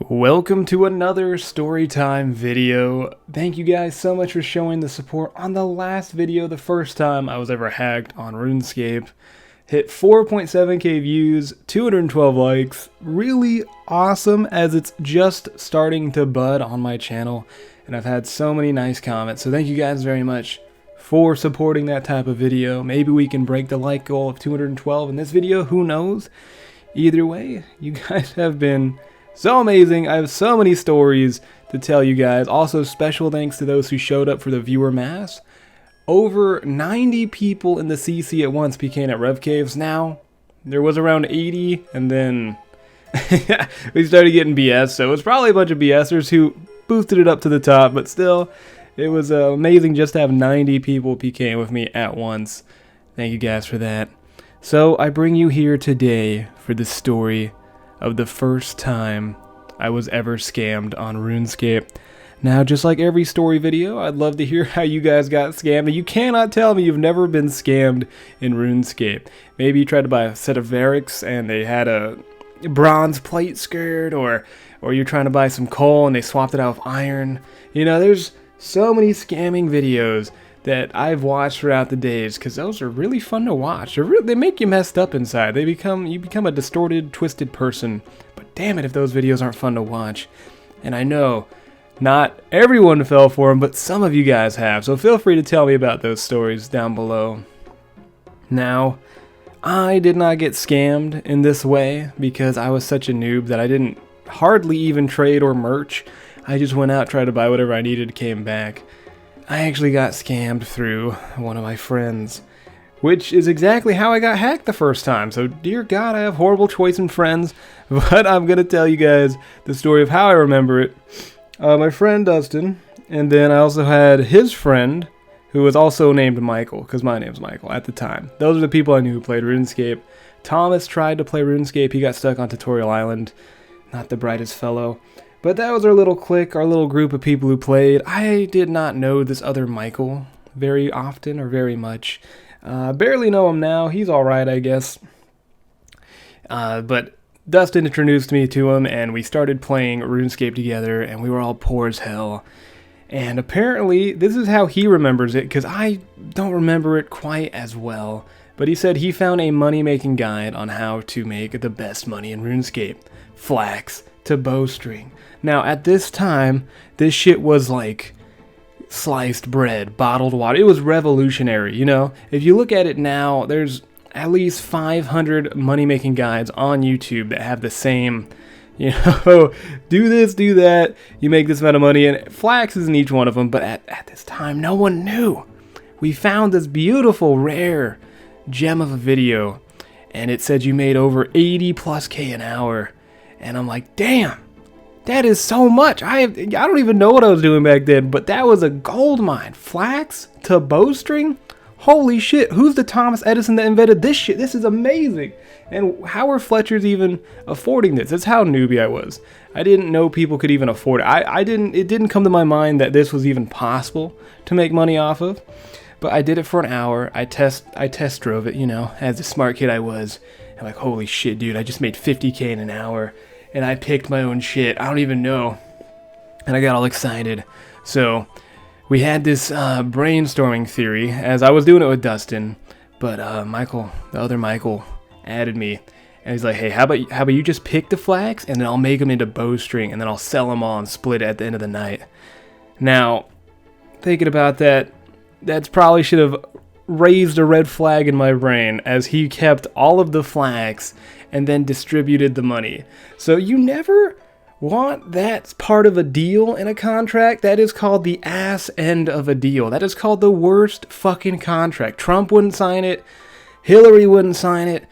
Welcome to another Storytime video. Thank you guys so much for showing the support on the last video, the first time I was ever hacked on Runescape. Hit 4.7k views, 212 likes, really awesome as it's just starting to bud on my channel. And I've had so many nice comments, so thank you guys very much for supporting that type of video. Maybe we can break the like goal of 212 in this video, who knows? Either way, you guys have been so amazing. I have so many stories to tell you guys. Also, special thanks to those who showed up for the viewer mass. Over 90 people in the CC at once became at Rev Caves. Now, there was around 80, and then we started getting BS, so it was probably a bunch of BSers who boosted it up to the top, but still, it was amazing just to have 90 people PK with me at once. Thank you guys for that. So, I bring you here today for the story of the first time I was ever scammed on RuneScape. Now, just like every story video, I'd love to hear how you guys got scammed, and you cannot tell me you've never been scammed in RuneScape. Maybe you tried to buy a set of Variks and they had a bronze plate skirt, or you're trying to buy some coal and they swapped it out with iron. You know, there's so many scamming videos that I've watched throughout the days, because those are really fun to watch. They make you messed up inside. You become a distorted, twisted person. But damn it if those videos aren't fun to watch. And I know not everyone fell for them, but some of you guys have. So feel free to tell me about those stories down below. Now, I did not get scammed in this way because I was such a noob that I didn't hardly even trade or merch. I just went out, tried to buy whatever I needed, came back. I actually got scammed through one of my friends, which is exactly how I got hacked the first time. So, dear God, I have horrible choice in friends, but I'm going to tell you guys the story of how I remember it. My friend Dustin, and then I also had his friend, who was also named Michael, because my name's Michael at the time. Those are the people I knew who played RuneScape. Thomas tried to play RuneScape. He got stuck on Tutorial Island. Not the brightest fellow. But that was our little clique, our little group of people who played. I did not know this other Michael very often or very much. Barely know him now. He's alright, I guess. But Dustin introduced me to him, and we started playing RuneScape together, and we were all poor as hell. And apparently, this is how he remembers it, because I don't remember it quite as well. But he said he found a money-making guide on how to make the best money in RuneScape. Flax to bowstring. Now, at this time, this shit was like sliced bread, bottled water. It was revolutionary, you know? If you look at it now, there's at least 500 money-making guides on YouTube that have the same, you know, do this, do that, you make this amount of money, and flax is in each one of them, but at this time, no one knew. We found this beautiful, rare gem of a video, and it said you made over 80 plus K an hour, and I'm like, damn! That is so much. I don't even know what I was doing back then, but that was a gold mine. Flax to bowstring? Holy shit, who's the Thomas Edison that invented this shit? This is amazing. And how are Fletchers even affording this? That's how newbie I was. I didn't know people could even afford it. It didn't come to my mind that this was even possible to make money off of. But I did it for an hour. I test drove it, you know, as the smart kid I was. I'm like, holy shit, dude, I just made 50k in an hour. And I picked my own shit. I don't even know. And I got all excited. So, we had this brainstorming theory as I was doing it with Dustin. But Michael, the other Michael, added me. And he's like, hey, how about you just pick the flags and then I'll make them into bowstring and then I'll sell them all and split it at the end of the night. Now, thinking about that, that's probably should have raised a red flag in my brain as he kept all of the flags and then distributed the money. So you never want that part of a deal in a contract. That is called the ass end of a deal. That is called the worst fucking contract. Trump wouldn't sign it. Hillary wouldn't sign it.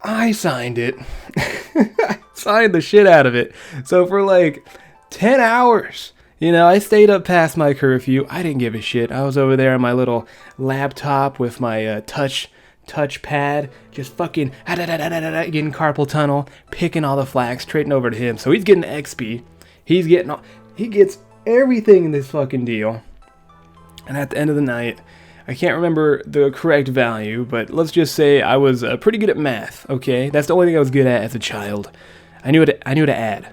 I signed it. Signed the shit out of it. So for like 10 hours, you know, I stayed up past my curfew. I didn't give a shit. I was over there on my little laptop with my touchpad, just fucking getting carpal tunnel, picking all the flags, trading over to him. So he's getting XP. He gets everything in this fucking deal. And at the end of the night, I can't remember the correct value, but let's just say I was pretty good at math, okay? That's the only thing I was good at as a child. I knew to add.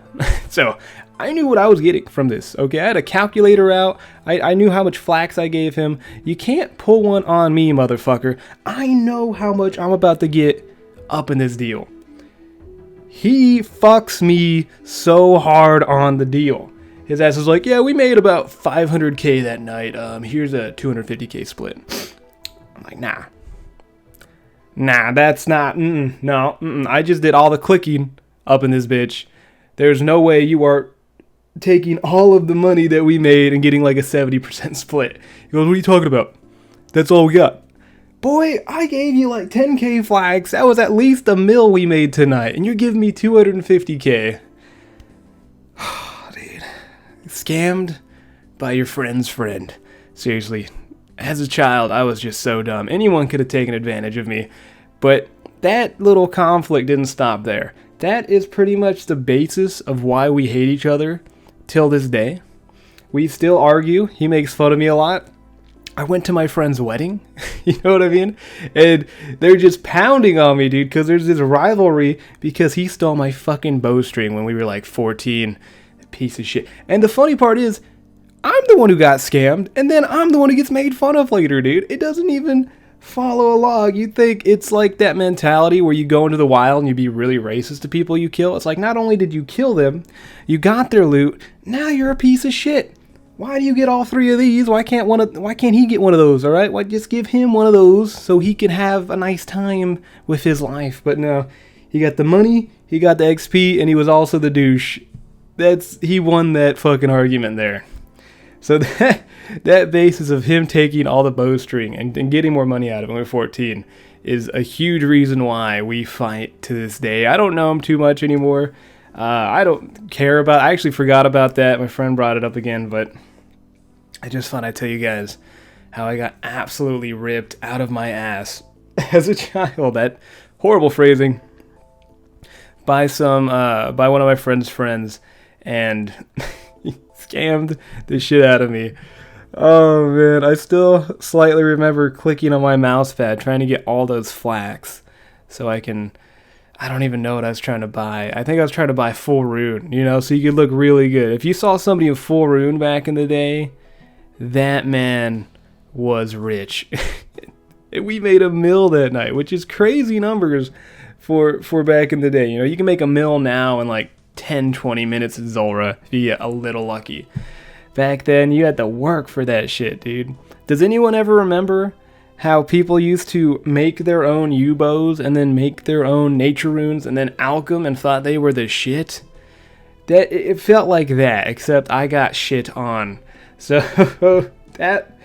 So I knew what I was getting from this. Okay, I had a calculator out. I knew how much flax I gave him. You can't pull one on me, motherfucker. I know how much I'm about to get up in this deal. He fucks me so hard on the deal. His ass is like, yeah, we made about 500K that night. Here's a 250K split. I'm like, nah, that's not, no. I just did all the clicking up in this bitch. There's no way you are taking all of the money that we made and getting like a 70% split. He goes, what are you talking about? That's all we got. Boy, I gave you like 10K flags. That was at least $1 million we made tonight. And you're giving me 250K. Dude. Scammed by your friend's friend. Seriously. As a child, I was just so dumb. Anyone could have taken advantage of me. But that little conflict didn't stop there. That is pretty much the basis of why we hate each other till this day. We still argue. He makes fun of me a lot. I went to my friend's wedding, you know what I mean? And they're just pounding on me, dude, because there's this rivalry because he stole my fucking bowstring when we were like 14. Piece of shit. And the funny part is, I'm the one who got scammed, and then I'm the one who gets made fun of later, dude. It doesn't even follow along. You think it's like that mentality where you go into the wild and you be really racist to people you kill. It's like, not only did you kill them, you got their loot, now you're a piece of shit. Why do you get all 3 of these? Why can't he get one of those, all right? Why just give him one of those so he can have a nice time with his life? But no, he got the money, he got the XP, and he was also the douche. He won that fucking argument there. So that basis of him taking all the bowstring and getting more money out of him when we were 14 is a huge reason why we fight to this day. I don't know him too much anymore. I don't care about. I actually forgot about that. My friend brought it up again, but I just thought I'd tell you guys how I got absolutely ripped out of my ass as a child. That horrible phrasing by one of my friend's friends, and he scammed the shit out of me. Oh man, I still slightly remember clicking on my mouse pad trying to get all those flax so I don't even know what I was trying to buy. I think I was trying to buy full rune, so you could look really good. If you saw somebody in full rune back in the day, that man was rich. We made $1 million that night, which is crazy numbers for back in the day. You can make $1 million now in like 10-20 minutes at Zolra if you get a little lucky. Back then, you had to work for that shit, dude. Does anyone ever remember how people used to make their own U-bows and then make their own nature runes and then alch them and thought they were the shit? It felt like that, except I got shit on. So that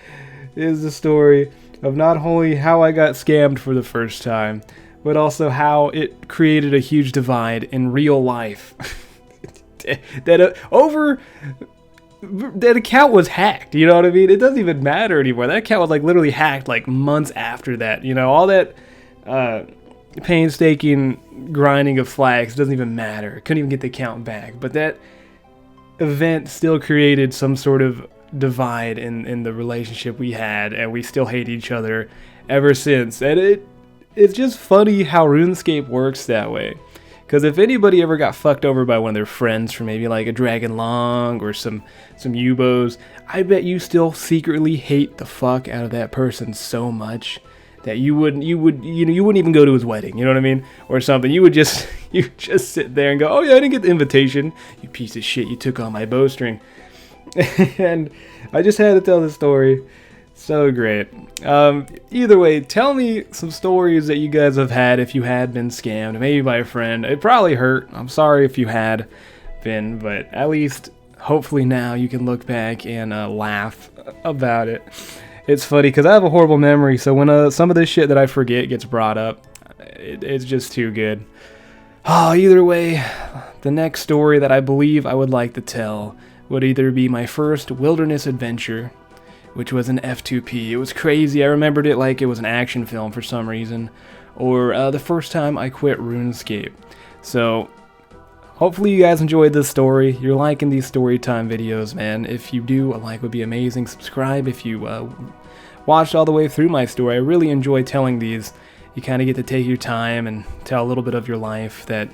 is the story of not only how I got scammed for the first time, but also how it created a huge divide in real life. That account was hacked, you know what I mean? It doesn't even matter anymore. That account was like literally hacked like months after that. All that painstaking grinding of flags doesn't even matter. Couldn't even get the account back. But that event still created some sort of divide in the relationship we had, and we still hate each other ever since. And it's just funny how RuneScape works that way. Because if anybody ever got fucked over by one of their friends for maybe like a Dragon Long or some U-bows, I bet you still secretly hate the fuck out of that person so much that you wouldn't even go to his wedding, you know what I mean? Or something. You just sit there and go, oh yeah, I didn't get the invitation. You piece of shit, you took all my bowstring. And I just had to tell the story. So great. Either way, tell me some stories that you guys have had if you had been scammed, maybe by a friend. It probably hurt. I'm sorry if you had been, but at least hopefully now you can look back and laugh about it. It's funny because I have a horrible memory, so when some of this shit that I forget gets brought up, it's just too good. Either way, the next story that I believe I would like to tell would either be my first wilderness adventure, which was an F2P. It was crazy. I remembered it like it was an action film for some reason. Or the first time I quit RuneScape. So, hopefully you guys enjoyed this story. You're liking these story time videos, man. If you do, a like would be amazing. Subscribe if you watched all the way through my story. I really enjoy telling these. You kind of get to take your time and tell a little bit of your life that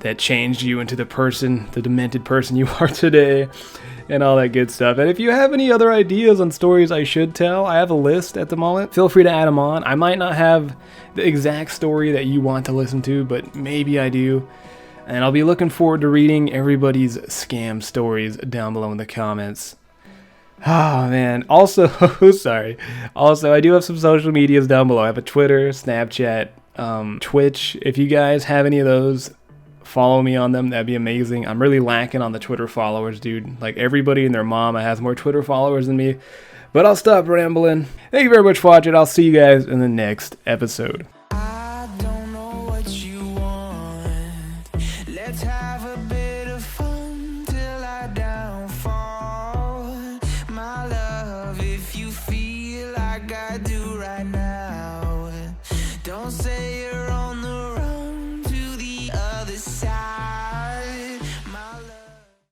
that changed you into the demented person you are today, and all that good stuff. And if you have any other ideas on stories I should tell, I have a list at the moment. Feel free to add them on. I might not have the exact story that you want to listen to, but maybe I do. And I'll be looking forward to reading everybody's scam stories down below in the comments. Oh, man. Also, sorry. Also, I do have some social medias down below. I have a Twitter, Snapchat, Twitch. If you guys have any of those, follow me on them. That'd be amazing. I'm really lacking on the Twitter followers, dude. Like, everybody and their mama has more Twitter followers than me. But I'll stop rambling. Thank you very much for watching. I'll see you guys in the next episode.